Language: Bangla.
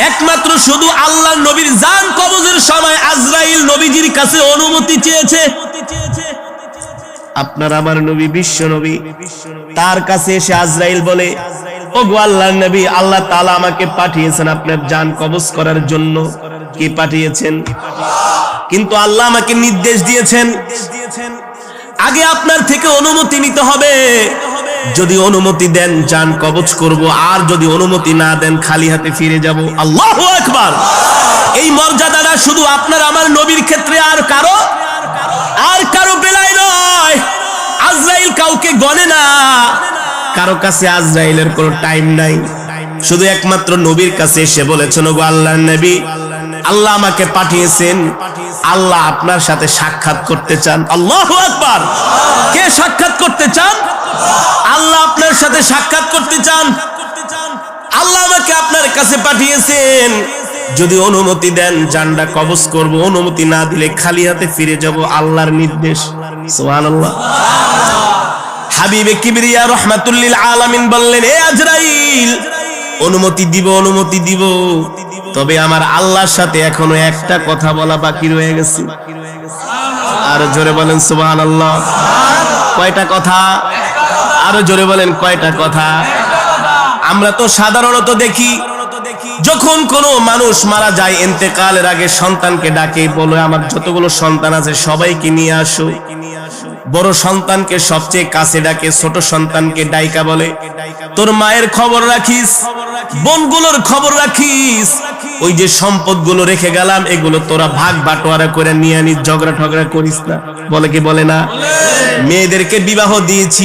একমাত্র শুধু আল্লাহর নবীর জান কবজের সময় আজরাইল নবীজির কাছে অনুমতি চেয়েছে। আপনার আমার নবী বিশ্ব নবী, তার কাছে এসে আজরাইল বলে, ওগো আল্লাহর নবী, আল্লাহ তাআলা আমাকে পাঠিয়েছেন আপনার জান কবজ করার জন্য। কি পাঠিয়েছেন? কিন্তু আল্লাহ আমাকে নির্দেশ দিয়েছেন আগে আপনার থেকে অনুমতি নিতে হবে। যদি অনুমতি দেন জান কবজ করব, আর যদি অনুমতি না দেন খালি হাতে ফিরে যাব। আল্লাহু আকবার। এই মর্যাদাটা শুধু আপনার আমার নবীর ক্ষেত্রে, আর কারো বেলায় নয়। আজরাইল কাউকে গনে না, কারো কাছে আজরাইলের কোনো টাইম নাই। শুধু একমাত্র নবীর কাছে এসে বলেছেন, ওগো আল্লাহর নবী, আল্লাহ আমাকে পাঠিয়েছেন, আল্লাহ আপনার সাথে সাক্ষাৎ করতে চান। আল্লাহু আকবার। কে সাক্ষাৎ করতে চান? আল্লাহ আপনার সাথে সাক্ষাৎ করতে চান। আল্লাহ আমাকে আপনার কাছে পাঠিয়েছেন, যদি অনুমতি দেন জানটা কবজ করব, অনুমতি না দিলে খালি হাতে ফিরে যাব। আল্লাহর নির্দেশ। সুবহানাল্লাহ। হাবিবে কিবরিয়া রাহমাতুল লিল আলামিন বললেন, হে আজরাইল, অনুমতি দিব, তবে আমার আল্লাহর সাথে এখনো একটা কথা বলা বাকি রয়ে গেছে। আর জোরে বলেন সুবহানাল্লাহ। কয়টা কথা? আরো জোরে বলেন, কয়টা কথা? আমরা তো সাধারণত দেখি, যখন কোনো মানুষ মারা যায়, ইন্তেকালের আগে সন্তানকে ডাকে, বলে আমার যতগুলো সন্তান আছে সবাইকে নিয়ে আসো। বড় সন্তানকে সবচেয়ে কাছে ডাকে, ছোট সন্তানকে ডাইকা বলে, তোর মায়ের খবর রাখিস, বোনগুলোর খবর রাখিস, ওই যে সম্পদগুলো রেখে গেলাম এগুলো তোরা ভাগ বাটোয়ারা করে নিয়ে আনিস, ঝগড়া ঠগড়া করিস না। বলে কি বলে না? মেয়েদেরকে বিবাহ দিয়েছি,